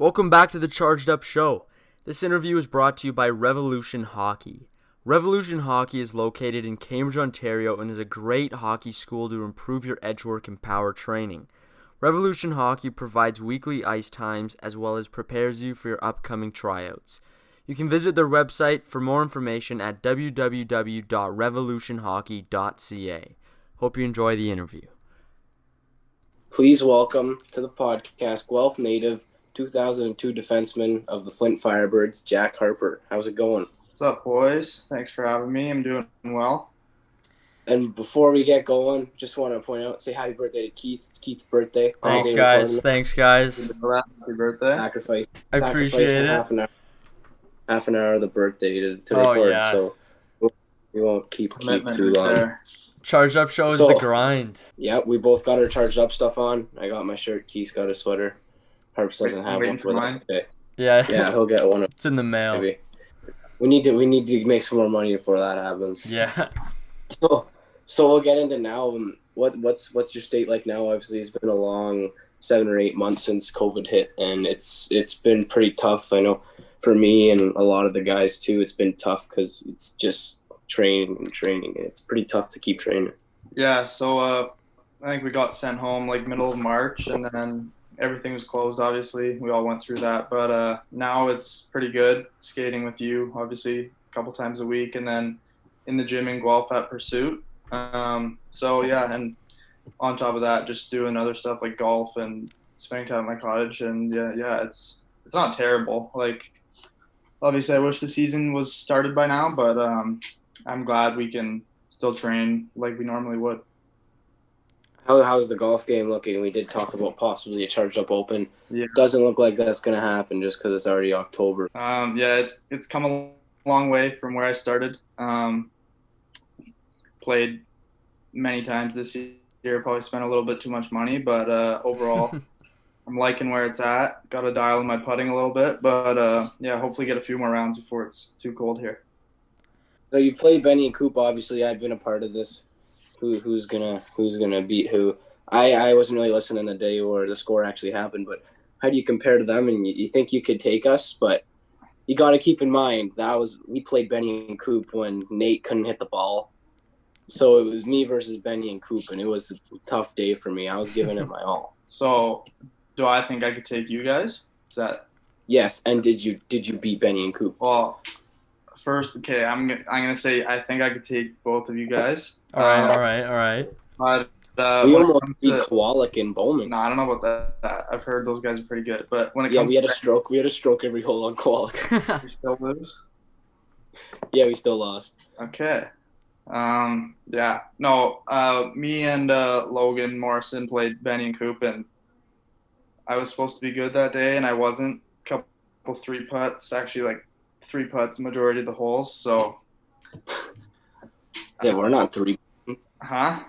Welcome back to the Charged Up Show. This interview is brought to you by Revolution Hockey. Revolution Hockey is located in Cambridge, Ontario, and is a great hockey school to improve your edgework and power training. Revolution Hockey provides weekly ice times as well as prepares you for your upcoming tryouts. You can visit their website for more information at www.revolutionhockey.ca. Hope you enjoy the interview. Please welcome to the podcast Guelph native 2002 defenseman of the Flint Firebirds, Jack Harper. How's it going? What's up, boys? Thanks for having me. I'm doing well. And before we get going, just want to point out, say happy birthday to Keith. It's Keith's birthday. Thanks, guys. Thanks, guys. Happy birthday. Sacrifice. I appreciate it. Half an hour of the birthday to record, yeah. So we won't keep Keith too long. There. Charged Up Show is the grind. Yeah, we both got our charged up stuff on. I got my shirt. Keith's got a sweater. Harps doesn't have one for us today. Yeah, he'll get one. It's in the mail. Maybe. We need to make some more money before that happens. Yeah. So we'll get into now. What's your state like now? Obviously, it's been a long 7 or 8 months since COVID hit, and it's been pretty tough. I know for me and a lot of the guys too. It's been tough because it's just training, and it's pretty tough to keep training. Yeah. So I think we got sent home like middle of March, and then everything was closed. Obviously, we all went through that, but now it's pretty good. Skating with you, obviously, a couple times a week, and then in the gym in Guelph at Pursuit. So yeah, and on top of that, just doing other stuff like golf and spending time at my cottage. And yeah, it's not terrible. Like, obviously, I wish the season was started by now, but I'm glad we can still train like we normally would. How's the golf game looking? We did talk about possibly a Charged Up Open. Yeah. Doesn't look like that's going to happen just because it's already October. Yeah, it's come a long way from where I started. Played many times this year. Probably spent a little bit too much money, but overall, I'm liking where it's at. Got to dial in my putting a little bit, but yeah, hopefully get a few more rounds before it's too cold here. So you played Benny and Coop. Obviously, I've been a part of this. Who's gonna beat who? I wasn't really listening the day where the score actually happened, but how do you compare to them? And you think you could take us, but you got to keep in mind we played Benny and Coop when Nate couldn't hit the ball, so it was me versus Benny and Coop, and it was a tough day for me. I was giving it my all. So, do I think I could take you guys? Is that? Yes, and did you beat Benny and Coop? Well, first, okay, I'm gonna say I think I could take both of you guys. All right. But we almost beat Kowalik and Bowman. No, I don't know about that. I've heard those guys are pretty good. But when it Yeah, comes we had a stroke. We had a stroke every hole on Kowalik. we still lose. Yeah, we still lost. Okay. Yeah. No. Me and Logan Morrison played Benny and Coop, and I was supposed to be good that day, and I wasn't. Couple 3 putts, actually like 3 putts, majority of the holes. So. Yeah, we're not 3. Huh?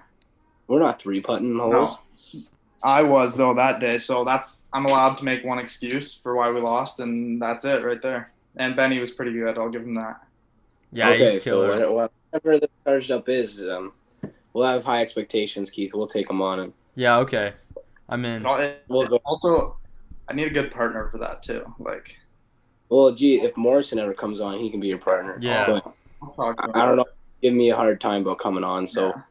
We're not 3-putting holes. No. I was though that day, so I'm allowed to make one excuse for why we lost, and that's it right there. And Benny was pretty good. I'll give him that. Yeah, okay, he's killer. So whatever the Charged Up is, we'll have high expectations, Keith. We'll take them on. And Yeah, okay. I'm in. We'll go. Also, I need a good partner for that too. Like, well, gee, if Morrison ever comes on, he can be your partner. Yeah. But I'll talk to him. I don't know. Give me a hard time about coming on, so. Yeah.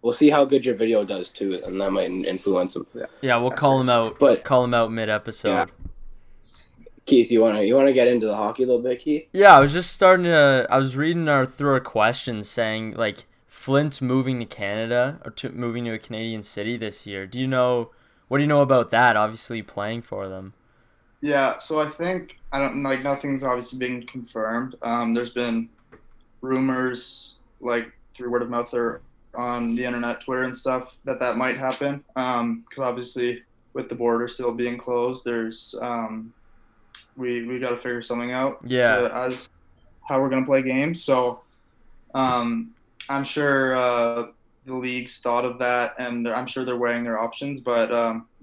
We'll see how good your video does too, and that might influence him. Yeah, we'll call him out. But call him out mid-episode. Yeah. Keith, you wanna get into the hockey a little bit, Keith? Yeah, I was just I was reading through our questions saying like Flint's moving to Canada or moving to a Canadian city this year. What do you know about that? Obviously playing for them. Yeah, so I think nothing's obviously been confirmed. There's been rumors like through word of mouth or on the internet, Twitter and stuff that might happen. Because obviously with the border still being closed, there's we got to figure something out. Yeah. As how we're gonna play games. So I'm sure the league's thought of that, and I'm sure they're weighing their options. But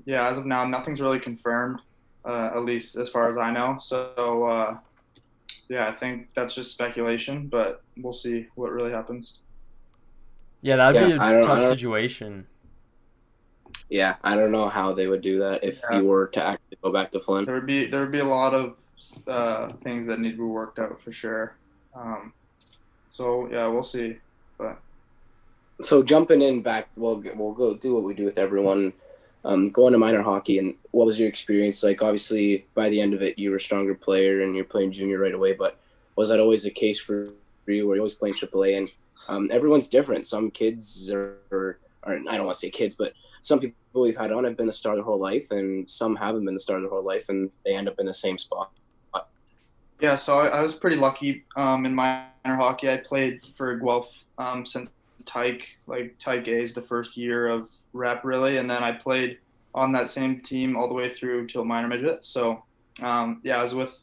yeah, as of now, nothing's really confirmed. At least as far as I know. So, yeah, I think that's just speculation, but we'll see what really happens. Yeah, that'd be a tough situation. Yeah, I don't know how they would do that if Yeah, you were to actually go back to Flint. there would be a lot of things that need to be worked out for sure. Um, so yeah, we'll see. But So jumping in back, we'll go do what we do with everyone. Going to minor hockey, and what was your experience like? Obviously, by the end of it, you were a stronger player, and you're playing junior right away. But was that always the case for you? Were you always playing AAA? And everyone's different. Some kids are I don't want to say kids, but some people we've had on have been the star their whole life, and some haven't been the star their whole life, and they end up in the same spot. yeah, so I was pretty lucky in minor hockey. I played for Guelph since Tyke A is the first year of rep really, and then I played on that same team all the way through till minor midget. So yeah, I was with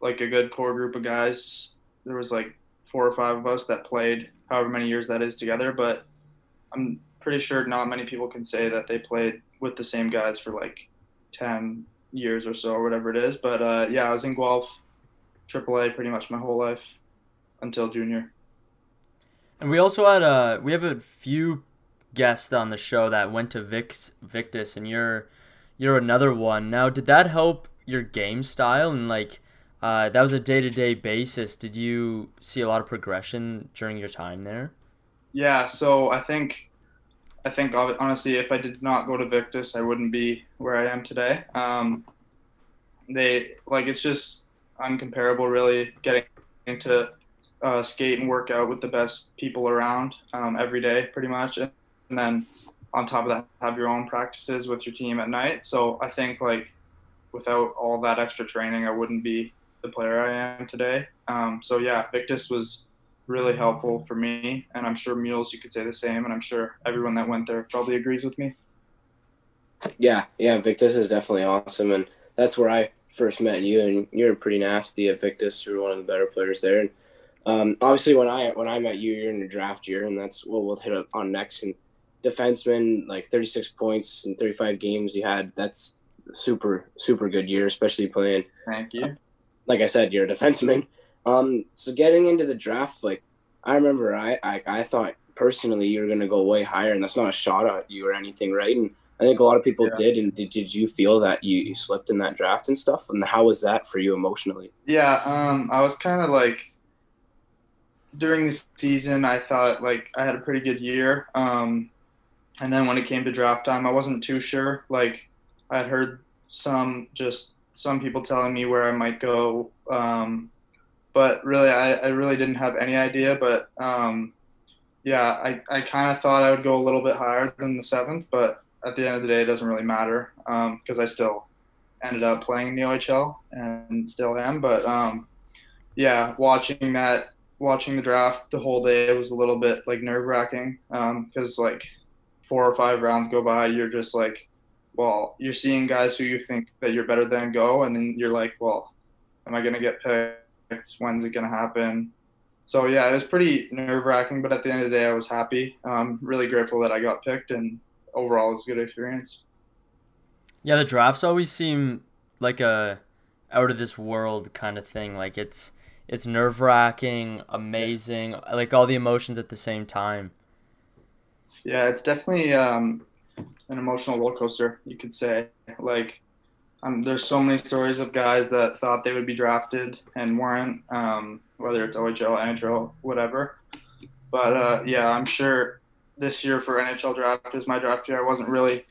like a good core group of guys. There was like 4 or 5 of us that played however many years that is together, but I'm pretty sure not many people can say that they played with the same guys for like 10 years or so or whatever it is. But yeah, I was in Guelph AAA pretty much my whole life until junior. And we also had we have a few guests on the show that went to Victus, and you're another one. Now, did that help your game style? And like, that was a day-to-day basis. Did you see a lot of progression during your time there? Yeah, so I think honestly, if I did not go to Victus, I wouldn't be where I am today. They like it's just uncomparable, really, getting to skate and work out with the best people around every day, pretty much, and then on top of that, have your own practices with your team at night. So I think like without all that extra training, I wouldn't be the player I am today. So yeah, Victus was really helpful for me, and I'm sure Mules you could say the same, and I'm sure everyone that went there probably agrees with me. Yeah, Victus is definitely awesome, and that's where I first met you. And you're pretty nasty at Victus. You're one of the better players there. And obviously, when I met you, you're in your draft year, and that's what we'll hit on next. And defenseman, like 36 points in 35 games you had. That's super good year, especially playing. Thank you. Like I said, you're a defenseman. So getting into the draft, like I remember, I thought personally you were gonna go way higher, and that's not a shot at you or anything, right? And I think a lot of people Yeah. did. And did you feel that you slipped in that draft and stuff? And how was that for you emotionally? Yeah, I was kind of like during this season, I thought like I had a pretty good year. And then when it came to draft time, I wasn't too sure. Like I had heard some people telling me where I might go, but really, I really didn't have any idea. But yeah, I kind of thought I would go a little bit higher than the seventh, but at the end of the day, it doesn't really matter because I still ended up playing in the OHL and still am. But yeah, watching the draft the whole day was a little bit like nerve wracking because like 4 or 5 rounds go by, you're just like, well, you're seeing guys who you think that you're better than go, and then you're like, well, am I gonna get picked? When's it gonna happen? So yeah, it was pretty nerve wracking, but at the end of the day, I was happy. Really grateful that I got picked, and overall, it was a good experience. Yeah, the drafts always seem like a out of this world kind of thing. Like it's nerve wracking, amazing, like all the emotions at the same time. Yeah, it's definitely an emotional roller coaster, you could say. Like, there's so many stories of guys that thought they would be drafted and weren't, whether it's OHL, NHL, whatever. But yeah, I'm sure this year for NHL draft is my draft year. I wasn't really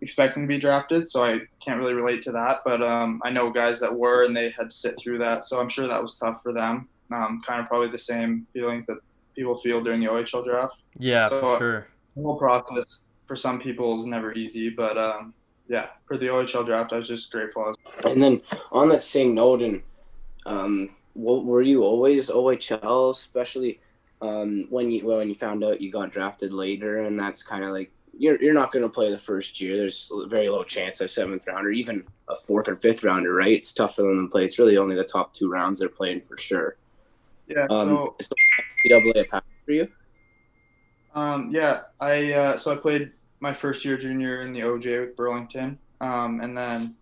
expecting to be drafted, so I can't really relate to that. But I know guys that were, and they had to sit through that, so I'm sure that was tough for them. Kind of probably the same feelings that people feel during the OHL draft. Yeah, for So sure. the whole process for some people is never easy, but yeah, for the OHL draft, I was just grateful. And then on that same note, and were you always OHL, especially when you found out you got drafted later, and that's kind of like you're not going to play the first year. There's a very low chance a seventh rounder, even a fourth or fifth rounder, right? It's tough for them to play. It's really only the top 2 rounds they're playing for sure. Yeah, So NCAA a pass for you? yeah, I played my first year junior in the OJ with Burlington, and then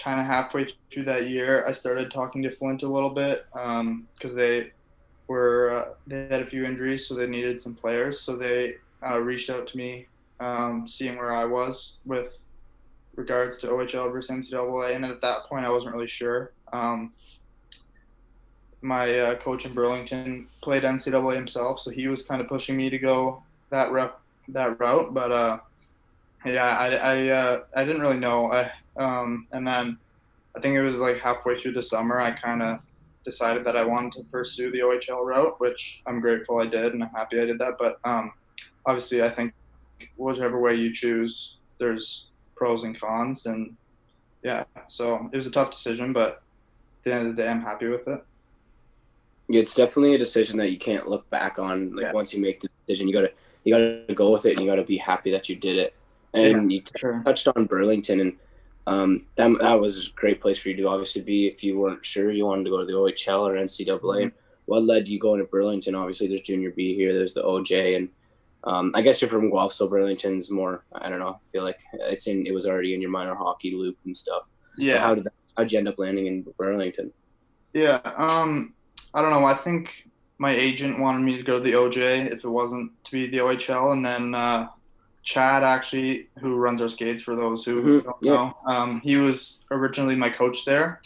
kind of halfway through that year, I started talking to Flint a little bit because they had a few injuries, so they needed some players. So they reached out to me seeing where I was with regards to OHL versus NCAA, and at that point I wasn't really sure. My coach in Burlington played NCAA himself, so he was kind of pushing me to go that route. But yeah, I didn't really know. And then I think it was like halfway through the summer, I kind of decided that I wanted to pursue the OHL route, which I'm grateful I did, and I'm happy I did that. But obviously, I think whichever way you choose, there's pros and cons, and yeah, so it was a tough decision, but at the end of the day, I'm happy with it. It's definitely a decision that you can't look back on. Like once you make the decision, you gotta go with it, and you gotta be happy that you did it. And you touched on Burlington, and that was a great place for you to obviously be if you weren't sure you wanted to go to the OHL or NCAA. Mm-hmm. What led you going to Burlington? Obviously, there's Junior B here, there's the OJ, and I guess you're from Guelph, so Burlington's more. I don't know. I feel like it was already in your minor hockey loop and stuff. Yeah. So how'd you end up landing in Burlington? Yeah. I don't know. I think my agent wanted me to go to the OJ if it wasn't to be the OHL, and then Chad, actually, who runs our skates, for those who don't know, he was originally my coach there,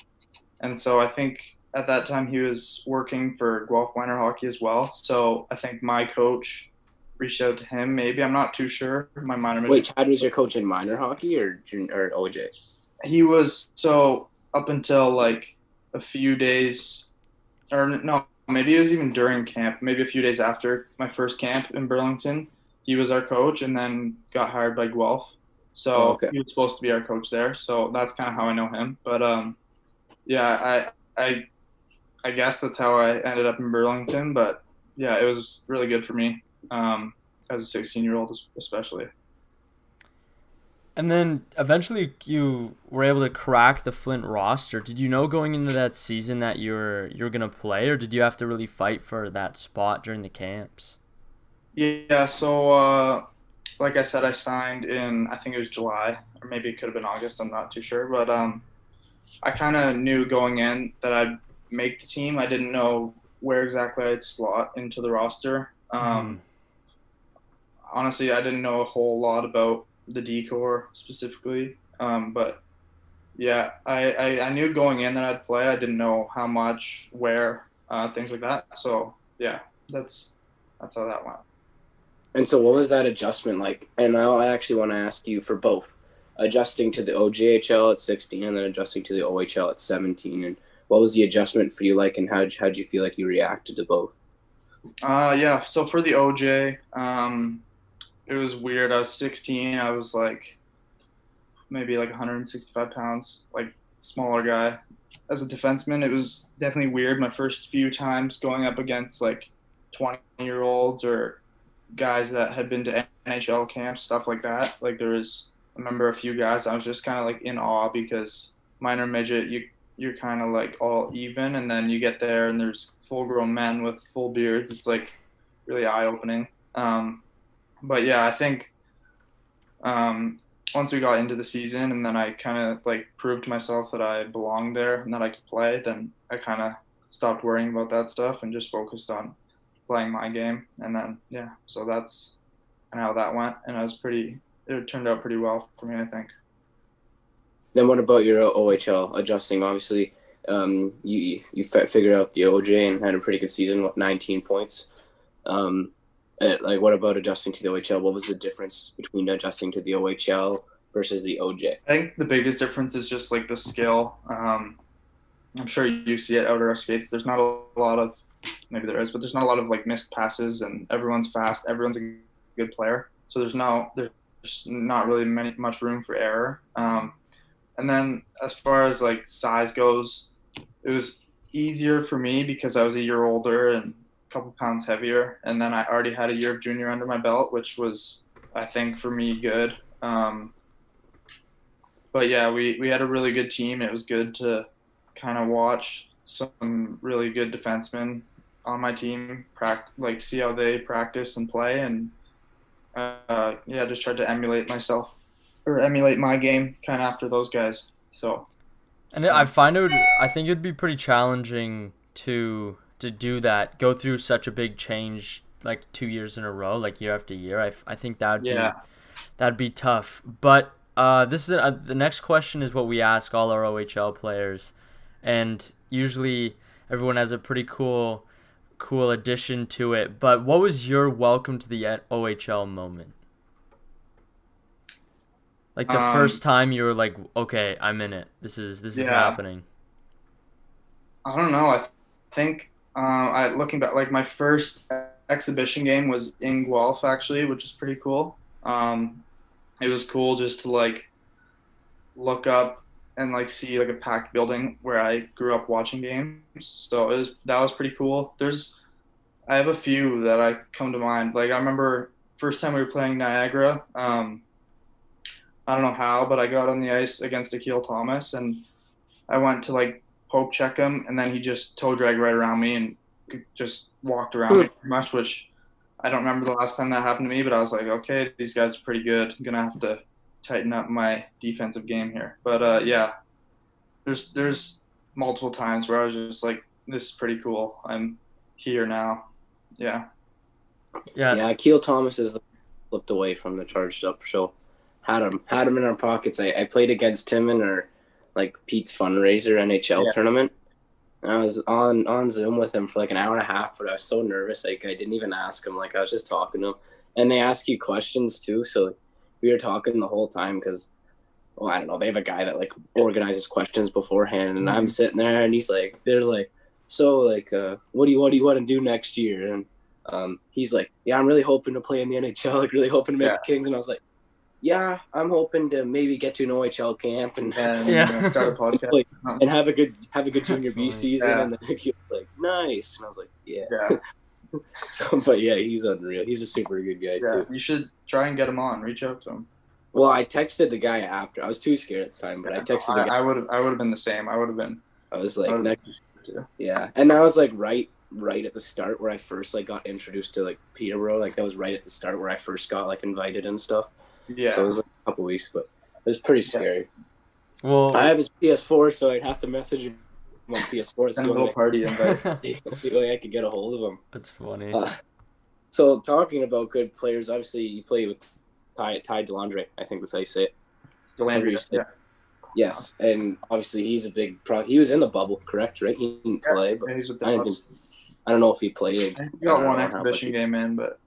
and so I think at that time he was working for Guelph Minor Hockey as well. So I think my coach reached out to him. Maybe, I'm not too sure. My minor. Wait, Chad was your coach in minor hockey or OJ? He was, so up until like a few days. Or no, maybe it was even during camp, maybe a few days after my first camp in Burlington. He was our coach and then got hired by Guelph. So He was supposed to be our coach there. So that's kind of how I know him. But yeah, I guess that's how I ended up in Burlington. But yeah, it was really good for me as a 16-year-old especially. And then eventually you were able to crack the Flint roster. Did you know going into that season that you're going to play, or did you have to really fight for that spot during the camps? Yeah, so like I said, I signed in, I think it was July, or maybe it could have been August, I'm not too sure. But I kind of knew going in that I'd make the team. I didn't know where exactly I'd slot into the roster. Honestly, I didn't know a whole lot about the D-Corps specifically. But yeah, I knew going in that I'd play. I didn't know how much, where, things like that. So yeah, that's how that went. And so what was that adjustment like? And I actually want to ask you for both. Adjusting to the OJHL at 16 and then adjusting to the OHL at 17. And what was the adjustment for you like, and how'd you feel like you reacted to both? Yeah, so for the OJ, it was weird. I was 16. I was like maybe like 165 pounds, like smaller guy. As a defenseman, it was definitely weird. My first few times going up against like 20-year-olds or guys that had been to NHL camps, stuff like that. Like I remember a few guys, I was just kind of like in awe because minor midget, you're kind of like all even, and then you get there and there's full-grown men with full beards. It's like really eye-opening. But yeah, I think once we got into the season and then I kind of like proved to myself that I belonged there and that I could play, then I kind of stopped worrying about that stuff and just focused on playing my game. And then, yeah, so that's kind of how that went. And it turned out pretty well for me, I think. Then what about your OHL adjusting? Obviously, you figured out the OJ and had a pretty good season, 19 points. Like, what about adjusting to the OHL? What was the difference between adjusting to the OHL versus the OJ? I think the biggest difference is just like the skill. I'm sure you see it out at our skates. There's not a lot of, maybe there is, but there's not a lot of like missed passes, and everyone's fast. Everyone's a good player, so there's not really much room for error. And then as far as like size goes, it was easier for me because I was a year older and couple pounds heavier, and then I already had a year of junior under my belt, which was, I think, for me good. But yeah, we had a really good team. It was good to kind of watch some really good defensemen on my team see how they practice and play, and yeah, just tried to emulate my game kind of after those guys. So, and I think it'd be pretty challenging to do that, go through such a big change like 2 years in a row, like year after year. I think that would be That'd be tough. But this is the next question is what we ask all our OHL players, and usually everyone has a pretty cool addition to it. But what was your welcome to the OHL moment? Like the first time you were like, okay, I'm in it. This is Yeah, happening. I don't know. I think I looking back, like my first exhibition game was in Guelph actually, which is pretty cool. It was cool just to like look up and like see like a packed building where I grew up watching games. So that was pretty cool. I have a few that I come to mind. Like I remember first time we were playing Niagara. I don't know how, but I got on the ice against Akil Thomas and I went to like poke check him, and then he just toe dragged right around me and just walked around me pretty much, which I don't remember the last time that happened to me, but I was like, okay, these guys are pretty good. I'm gonna have to tighten up my defensive game here. But yeah, there's multiple times where I was just like, this is pretty cool. I'm here now. Yeah. Yeah. Yeah, Akil Thomas is slipped away from the charged up show. Had him in our pockets. I played against him in our like Pete's fundraiser NHL tournament. And I was on Zoom with him for like an hour and a half, but I was so nervous. Like I didn't even ask him. Like I was just talking to him, and they ask you questions too. So like, we were talking the whole time because, well, I don't know. They have a guy that like organizes questions beforehand, and I'm sitting there, and they're like, so like, what do you want to do next year? And he's like, yeah, I'm really hoping to play in the NHL. Like really hoping to make the Kings. And I was like, yeah, I'm hoping to maybe get to an OHL camp and start a podcast like, and have a good junior B funny. season. Yeah. And then he was like, nice. And I was like, yeah. So, but yeah, he's unreal. He's a super good guy too. You should try and get him on. Reach out to him. Well, I texted the guy after. I was too scared at the time, but I texted the guy. I would have been the same. I was like, yeah, and that was like right at the start where I first like got introduced to like Peterborough. Like that was right at the start where I first got like invited and stuff. Yeah. So it was like a couple weeks, but it was pretty scary. Well, I have his PS4, so I'd have to message him on PS4. It's a little party invite. the way I could get a hold of him. That's funny. So talking about good players, obviously you play with Ty Delandre. I think that's how you say it. Delandre, yeah. Yes, and obviously he's a big pro. He was in the bubble, correct? Right? He didn't play, but he's with the I don't know if he played. I think he got one exhibition game in, but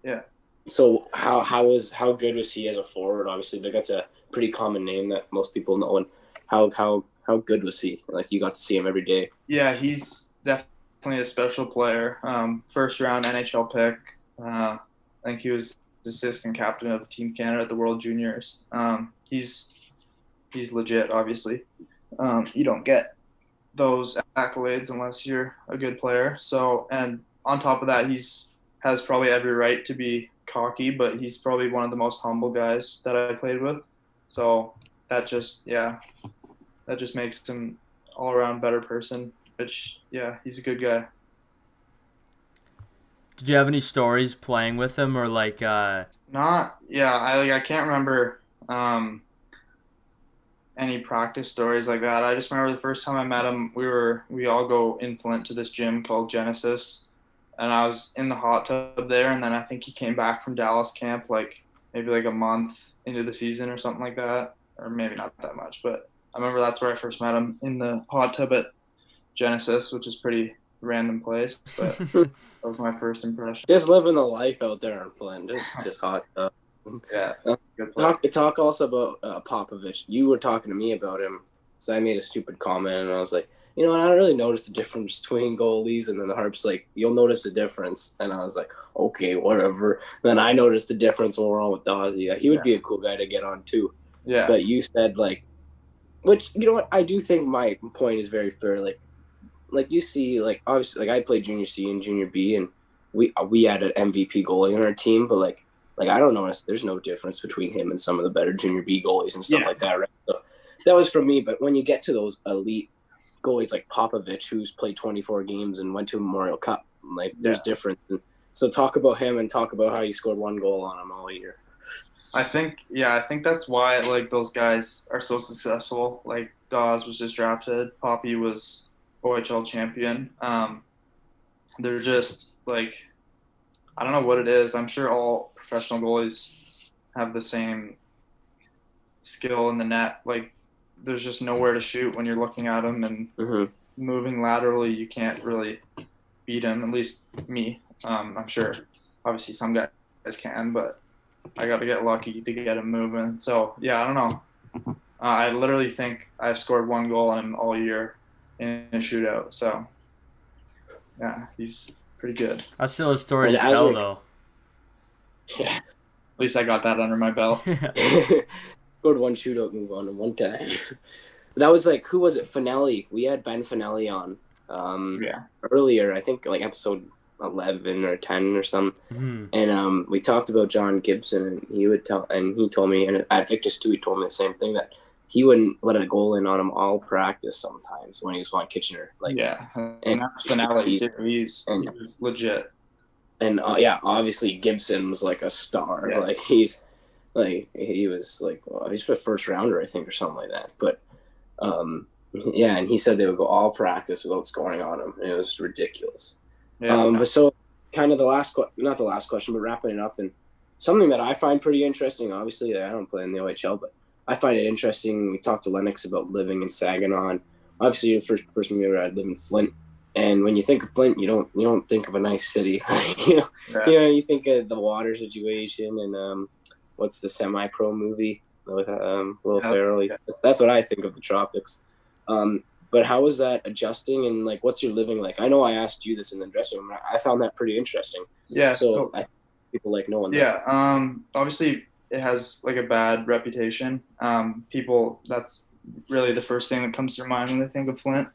yeah. So how good was he as a forward? Obviously, that's a pretty common name that most people know. And how good was he? Like you got to see him every day. Yeah, he's definitely a special player. First round NHL pick. I think he was assistant captain of Team Canada at the World Juniors. He's legit, obviously. You don't get those accolades unless you're a good player. So, and on top of that, has probably every right to be cocky, but he's probably one of the most humble guys that I played with. So that just makes him all around better person, which, yeah, he's a good guy. Did you have any stories playing with him or like I can't remember any practice stories like that. I just remember the first time I met him, we all go in Flint to this gym called Genesis, and I was in the hot tub there, and then I think he came back from Dallas camp like maybe like a month into the season or something like that, or maybe not that much, but I remember that's where I first met him, in the hot tub at Genesis, which is pretty random place, but that was my first impression. Just living the life out there in Flint, just hot tub. Yeah. Talk also about Popovich. You were talking to me about him, so I made a stupid comment, and I was like, I don't really notice the difference between goalies. And then the Harp's like, you'll notice the difference. And I was like, okay, whatever. Then I noticed the difference when we're on with Dawsey. He would be a cool guy to get on too. Yeah. But you said like, which, you know what, I do think my point is very fair. Like you see, like obviously, like I played Junior C and Junior B, and we had an MVP goalie on our team, but like I don't notice there's no difference between him and some of the better Junior B goalies and stuff like that, right? So that was from me. But when you get to those elite goalies like Popovich, who's played 24 games and went to a Memorial Cup, like there's difference. So talk about him and talk about how you scored one goal on him all year. I think that's why like those guys are so successful. Like Dawes was just drafted, Poppy was OHL champion. They're just like, I don't know what it is. I'm sure all professional goalies have the same skill in the net. Like, there's just nowhere to shoot when you're looking at him, and Mm-hmm. moving laterally, you can't really beat him. At least me. I'm sure, obviously, some guys can, but I got to get lucky to get him moving. So yeah, I don't know. I literally think I've scored 1 goal on him all year in a shootout. So yeah, he's pretty good. That's still a story And to as tell, we're- though. Yeah. At least I got that under my belt. Scored 1 shootout move on him one time. That was like, who was it? Finelli. We had Ben Finelli on Yeah. earlier, I think like episode 11 or 10 or something. Mhm. And we talked about John Gibson, and he told me, and at Victus too, he told me the same thing, that he wouldn't let a goal in on him all practice sometimes when he was on Kitchener. Like, Yeah, and that's finale too. He's legit. And yeah, obviously Gibson was like a star. Yeah. Like he was like, well, he's a first rounder, I think, or something like that. But yeah, and he said they would go all practice without scoring on him, and it was ridiculous. Yeah. But so kind of not the last question, but wrapping it up, and something that I find pretty interesting. Obviously, I don't play in the OHL, but I find it interesting. We talked to Lennox about living in Saginaw. And obviously, you're the first person we ever had live in Flint. And when you think of Flint, you don't think of a nice city. You think of the water situation and what's the semi-pro movie with Will Ferrell. Yeah. That's what I think of the tropics. But how is that adjusting, and like, what's your living like? I know I asked you this in the dressing room. I found that pretty interesting. Yeah. So I think people like knowing that. Yeah. Obviously, it has like a bad reputation. That's really the first thing that comes to your mind when they think of Flint.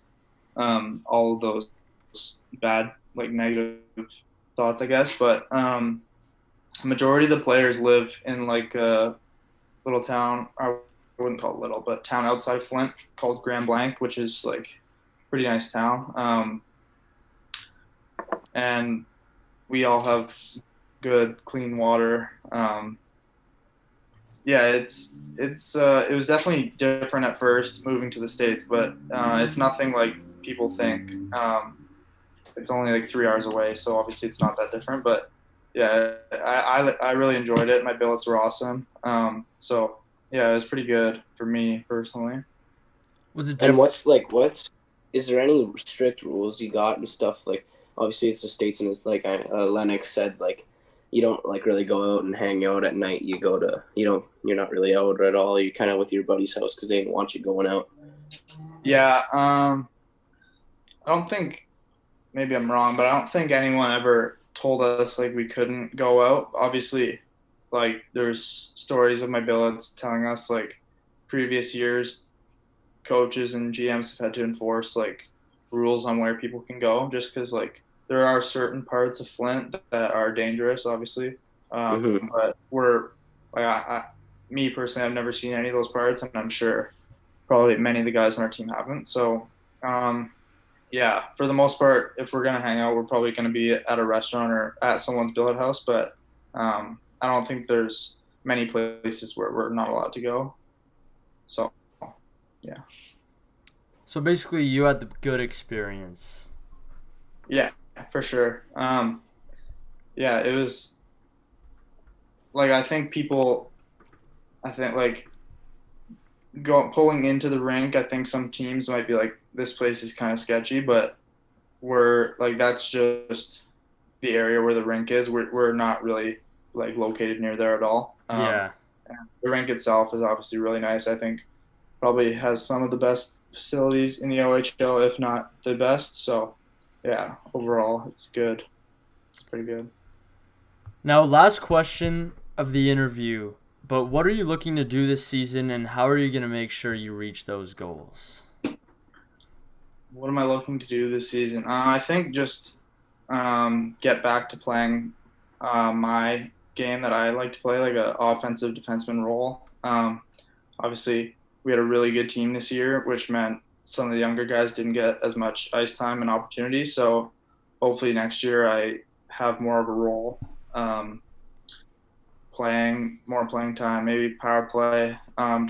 All of those bad, like, negative thoughts, I guess. But majority of the players live in like a little town. I wouldn't call it little, but town outside Flint called Grand Blanc, which is like a pretty nice town. And we all have good, clean water. Yeah, it was definitely different at first moving to the States, but it's nothing like people think. It's only like 3 hours away, so obviously it's not that different. But yeah, I really enjoyed it. My billets were awesome. So yeah, it was pretty good for me personally. Was it And different? is there any strict rules you got and stuff? Like, obviously it's the States, and it's like Lennox said, like, you don't like really go out and hang out at night. You're not really out at all. You're kind of with your buddy's house because they didn't want you going out. Yeah, I don't think, maybe I'm wrong, but I don't think anyone ever told us like we couldn't go out. Obviously, like, there's stories of my billets telling us like previous years coaches and GMs have had to enforce like rules on where people can go, just because like there are certain parts of Flint that are dangerous, obviously. But we're like, me personally, I've never seen any of those parts, and I'm sure probably many of the guys on our team haven't. So, yeah, for the most part, if we're gonna hang out, we're probably gonna be at a restaurant or at someone's billet house. But I don't think there's many places where we're not allowed to go. So, yeah. So basically, you had the good experience. Yeah, for sure. Yeah, it was like I think like pulling into the rink. I think some teams might be like, this place is kind of sketchy, but we're like, that's just the area where the rink is. We're not really like located near there at all. Yeah. The rink itself is obviously really nice. I think probably has some of the best facilities in the OHL, if not the best. So yeah, overall it's good. It's pretty good. Now, last question of the interview, but what are you looking to do this season, and how are you going to make sure you reach those goals? What am I looking to do this season? I think just get back to playing my game that I like to play, like an offensive defenseman role. Obviously, we had a really good team this year, which meant some of the younger guys didn't get as much ice time and opportunity. So hopefully next year I have more of a role, more playing time, maybe power play. And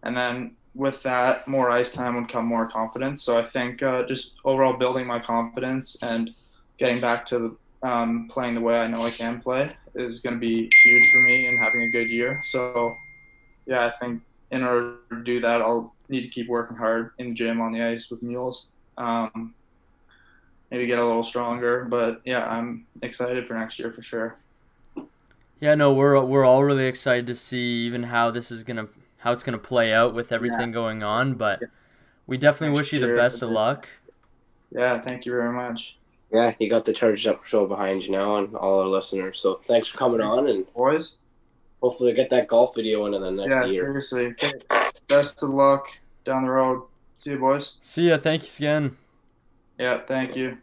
then with that, more ice time would come more confidence. So I think just overall building my confidence and getting back to playing the way I know I can play is going to be huge for me in having a good year. So, yeah, I think in order to do that, I'll need to keep working hard in the gym on the ice with mules. Maybe get a little stronger, but yeah, I'm excited for next year for sure. Yeah, no, we're all really excited to see even how it's gonna play out with Yeah, everything going on. But yeah. we definitely wish Next you the year. best of luck. Yeah, thank you very much. Yeah, you got the Charged Up show behind you now, and all our listeners. So thanks for coming on, and Boys? hopefully get that golf video in the next Yeah, year. seriously. Okay. Best of luck down the road. See you, boys. See ya. Thanks again. Yeah, thank you.